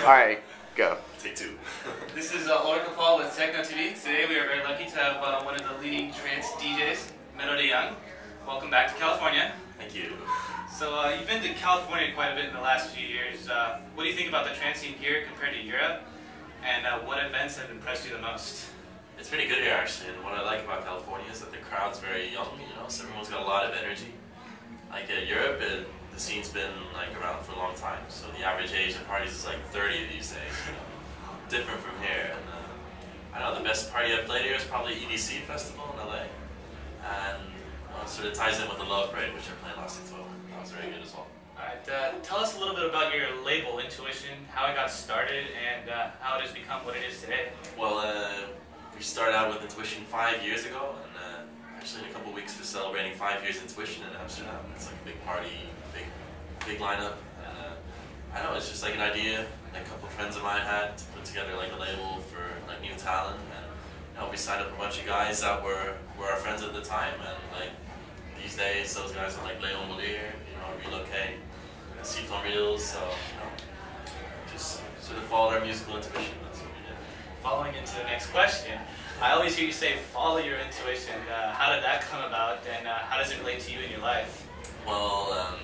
Alright, go. Take two. This is Oracle Paul with Techno TV. Today we are very lucky to have one of the leading trance DJs, MDJ. Welcome back to California. Thank you. So you've been to California quite a bit in the last few years. What do you think about the trance scene here compared to Europe? And what events have impressed you the most? It's pretty good here actually, and what I like about California is that the crowd's very young, so everyone's got a lot of energy. Like Europe, the scene's been like around for a long time, so the average age of parties is like 30 these days. Different from here. And I know the best party I've played here is probably EDC Festival in LA, and it sort of ties in with the Love Parade, which I played last October. That was very good as well. Alright, tell us a little bit about your label, Intuition, how it got started, and how it has become what it is today. Well, we started out with Intuition 5 years ago, and actually in a couple of weeks we're celebrating 5 years Intuition in Amsterdam. It's like a big party, big lineup. And I know, it's just like an idea that a couple of friends of mine had to put together like a label for like new talent. And we signed up a bunch of guys that were our friends at the time. And like these days, those guys are like Leon Molier, Relocate, Seaflown Reels. So just sort of followed our musical intuition. That's what we did. Following into the next question, I always hear you say, follow your intuition. How did that come about, and how does it relate to you in your life? Well,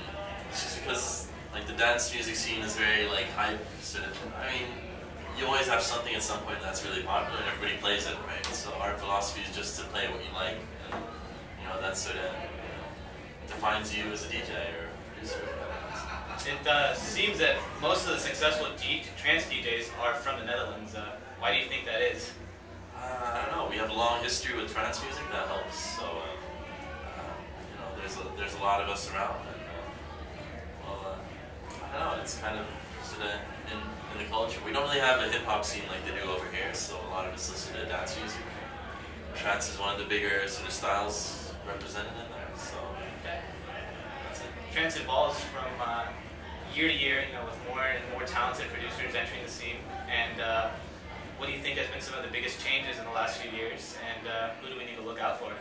it's just because like the dance music scene is very like hype, sort of. I mean, you always have something at some point that's really popular, and everybody plays it, right? So our philosophy is just to play what you like, and that sort of defines you as a DJ or producer. It seems that most of the successful trance DJs are from the Netherlands. Why do you think that is? I don't know. We have a long history with trance music that helps. So there's a lot of us around. And, I don't know. It's kind of sort of in the culture. We don't really have a hip hop scene like they do over here. So a lot of us listen to dance music. Trance is one of the bigger sort of styles represented in there. So that's it. Trance evolves from year to year, with more and more talented producers entering the scene. And what do you think has been some of the biggest changes in the last few years, and who do we need to look out for?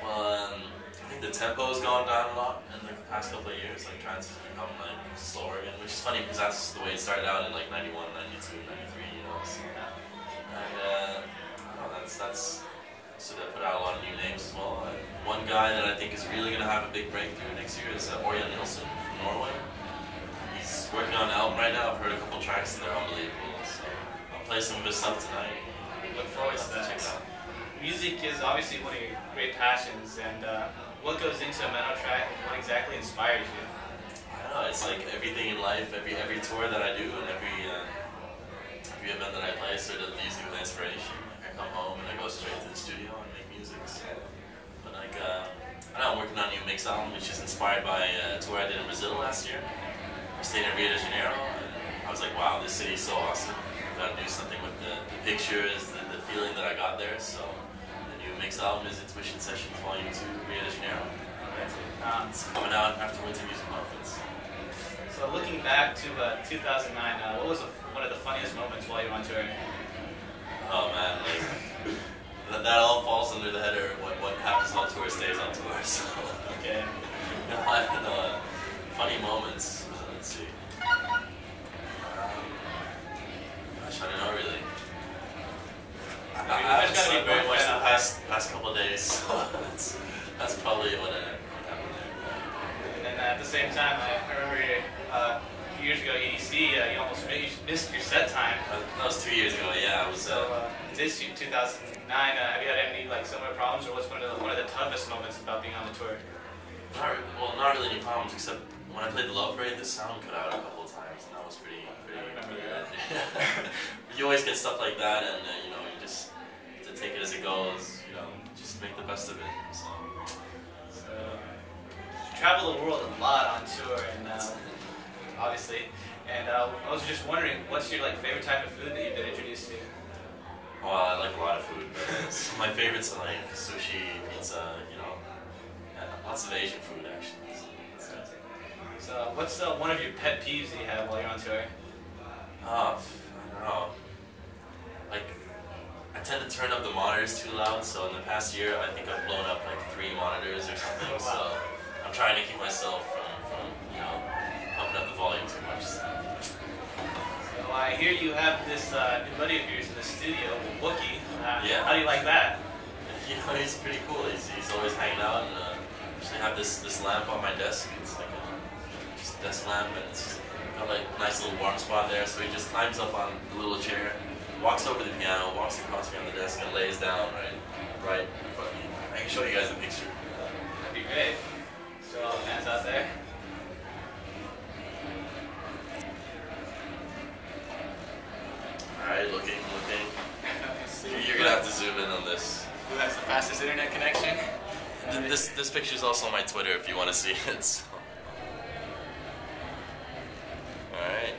Well, I think the tempo's gone down a lot in the past couple of years. Like trance has become like slower again, which is funny because that's the way it started out in like 91, 92, 93, So, and I don't know, that's sort of put out a lot of new names as well. One guy that I think is really going to have a big breakthrough next year is Ørjan Nilsen from Norway. He's working on an album right now. I've heard a couple tracks and they're unbelievable. So I'll play some of his stuff tonight. Look forward to that. Check it out. Music is obviously one of your great passions, and what goes into a metal track, and what exactly inspires you? I don't know. It's like everything in life. Every tour that I do and every event that I play sort of leaves me with inspiration. Like I come home and I go straight to the studio and make music. So, but like I don't know, I'm working on a new mix album, which is inspired by a tour I did in Brazil last year. I stayed in Rio de Janeiro, and I was like, wow, this city's so awesome. I've got to do something with the pictures, the feeling that I got there. So the new mix album is Intuition Sessions Volume 2, Rio de Janeiro. It's coming out after Winter Music Conference. So looking back to 2009, what was one of the funniest moments while you were on tour? Oh man, like that all falls under the header. What happens on tour stays on tour. So Okay. I don't know. Funny moments. Let's see. Gosh, I don't know really. I haven't slept very much the past couple of days, so that's probably what happened there. And then at the same time, I remember a few years ago, EDC, you almost missed your set time. That was 2 years ago. Yeah, I was. So this year, 2009, have you had any similar problems, or what's one of the toughest moments about being on the tour? Not really any problems, except when I played the Love Parade, the sound cut out a couple of times, and that was pretty I remember that. You always get stuff like that, and you just to take it as it goes. Just make the best of it. So you travel the world a lot on tour, and obviously. And I was just wondering, what's your favorite type of food that you've been introduced to? Well, I like a lot of food, but some of my favorites are like sushi, pizza, lots of Asian food actually. So what's one of your pet peeves that you have while you're on tour? I don't know. Like, I tend to turn up the monitors too loud, so in the past year I think I've blown up like 3 monitors or something, Wow. so I'm trying to keep myself from pumping up the volume too much. So I I hear you have this new buddy of yours in the studio, Wookie. Yeah. How do you like that? You know, he's pretty cool. He's always hanging out, and actually have this lamp on my desk. It's like just a desk lamp, and it's got like a nice little warm spot there. So he just climbs up on the little chair, walks over to the piano, walks across from the desk, and lays down right in front of me. I can show you guys a picture. That'd be great. Show all the fans out there. Alright, looking. You're gonna have to zoom in on this. Who has the fastest internet connection? This picture's also on my Twitter if you want to see it. So. Alright,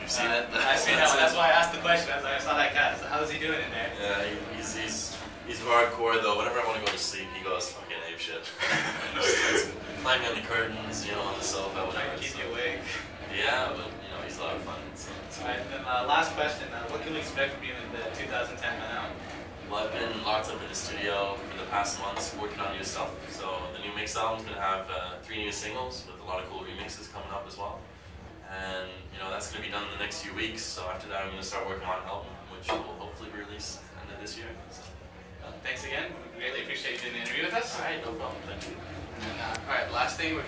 you've seen it? I've seen that one. That's why I asked the question. I saw that cat. So how's he doing in there? Yeah, he's hardcore though. Whenever I want to go to sleep, he goes fucking apeshit. Climbing on the curtains, on the sofa, whatever. Trying to keep you awake. Yeah, but he's a lot of fun. So Alright, then last question. What can we expect from you in the 2010 now? Well, I've been locked up in the studio for the past months working on new stuff. So the new mix album's going to have 3 new singles with a lot of cool remixes coming up as well. And that's going to be done in the next few weeks. So after that, I'm going to start working on an album, which will hopefully be released end of this year. So, thanks again. We greatly appreciate you doing the interview with us. Alright, no problem. Thank you. And, alright, last thing, we're